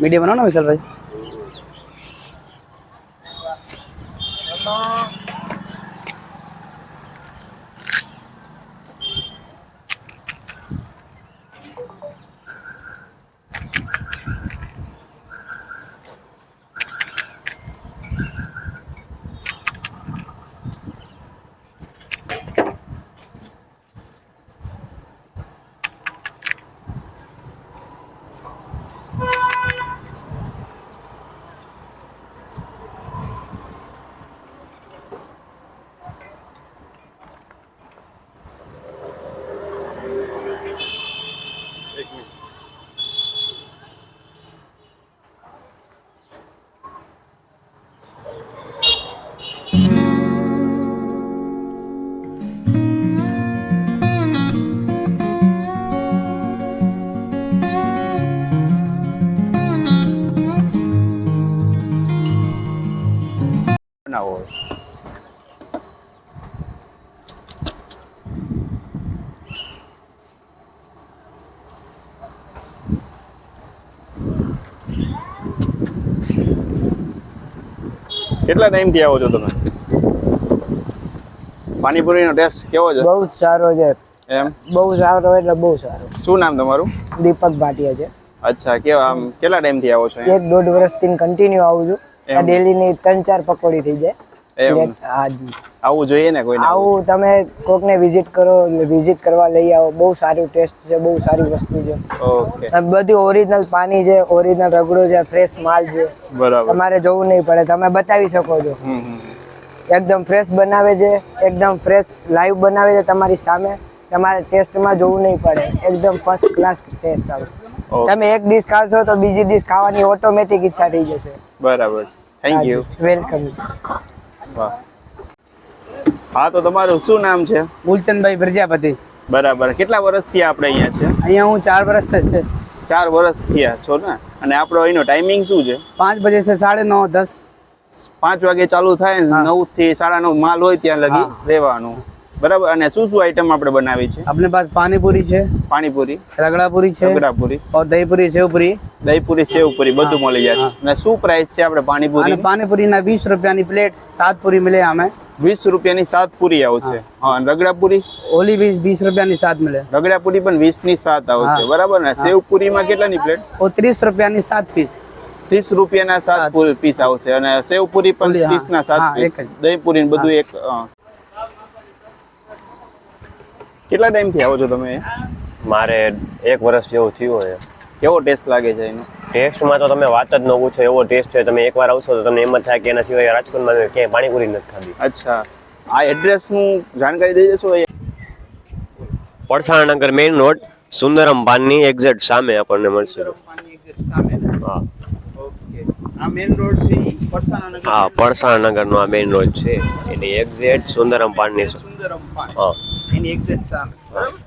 Medium बनाओ ना विशाल भाई। બનાવો કેટલા ટાઈમ થી આવો છો તમે? પાણીપુરી નો ટેસ્ટ કેવો છે? બહુ સારો છે એમ? બહુ સારો એટલે બહુ સારો। શું નામ તમારું? દીપક ભાટિયા છે। અચ્છા, કેવા આમ કેટલા ટાઈમ થી આવો છો? 1-1.5 વર્ષથી કન્ટિન્યુ આવું છું। આ ડેલી ની 3-4 પકોડી થઈ જાય। એમ? હાજી, આવું જોઈએ ને કોઈને? આવું તમે કોક ને વિઝિટ કરો, વિઝિટ કરવા લઈ આવો। બહુ સારું ટેસ્ટ છે, બહુ સારી વસ્તુ છે। ઓકે, બધી ઓરિજિનલ પાણી છે, ઓરિજિનલ રગડો છે, ફ્રેશ માલ છે। બરાબર। તમારે જોવું નહીં પડે, તમે બતાવી શકો છો। એકદમ ફ્રેશ બનાવે છે, એકદમ ફ્રેશ લાઈવ બનાવે છે તમારી સામે। તમારે ટેસ્ટમાં જોવું નહીં પડે, એકદમ ફર્સ્ટ ક્લાસ ટેસ્ટ આવશે। તમે એક ડીશ ખાશો તો બીજી ડીશ ખાવાની ઓટોમેટિક ઈચ્છા થઈ જશે। બરાબર, થેન્ક યુ, વેલકમ। વાહ। હા, તો તમારું શું નામ છે? મૂલચંદભાઈ પ્રજાપતિ। બરાબર, કેટલા વર્ષથી આપણે અહીંયા છે? અહીંયા હું 4 વર્ષ થશે। 4 વર્ષ થયા છો ને? અને આપણો અહીંનો ટાઈમિંગ શું છે? 5 बजे से 9:30 10। 5 વાગે ચાલુ થાય ને 9 થી 9:30 માલ હોય ત્યાં લગી રહેવાનું, બરાબર। અને શું શું આઈટમ આપણે બનાવી છે? अपने पास पानी पूरी है, પાણીપુરી, रगड़ा पूरी है, રગડાપુરી और दही पूरी सेव पूरी। દહીં પૂરી, સેવ પૂરી બધું મળી જશે। અને શું પ્રાઇસ છે આપણે પાણીપુરી? અને પાણીપુરી ના 20 રૂપિયાની પ્લેટ, 7 પૂરી મળે આમે। 20 રૂપિયાની 7 પૂરી આવશે। હા, અને રગડાપુરી? ઓલી 20 રૂપિયાની 7 મળે। રગડાપુરી પણ 20 ની 7 આવશે, બરાબર ને? સેવ પૂરીમાં કેટલાની પ્લેટ? ઓ 30 રૂપિયાની 7 પીસ। 30 રૂપિયાના 7 પીસ આવશે। અને સેવ પૂરી પણ 30 ના 7 પીસ, દહીં પૂરી ને બધું એક। કેટલા ટાઈમ થી આવો છો તમે? મારે 1 વર્ષ જેવું થયું છે। કેવો ટેસ્ટ લાગે છે એનો? ટેસ્ટમાં તો તમે વાત જ ન પૂછો, એવો ટેસ્ટ છે। તમે એકવાર આવશો તો તમને એમ જ થાય કે એના સિવાય રાજકોટમાં ક્યાંય પાણીપુરી નથી ખાધી। અચ્છા, આ એડ્રેસ નું જાણકારી દઈ દેશો? પરસાણાનગર મેઇન રોડ, સુંદરમ પાનની એક્ઝેક્ટ સામે આપણને મળશે। હા, આ મેઇન રોડ છે પરસાનાનગર? હા, પરસાણાનગર નો આ મેઇન રોડ છે, એની એક્ઝેક્ટ સુંદરમ પાનની। સુંદરમ પાન, હા, એની એક્ઝેક્ટ સામે, બરાબર?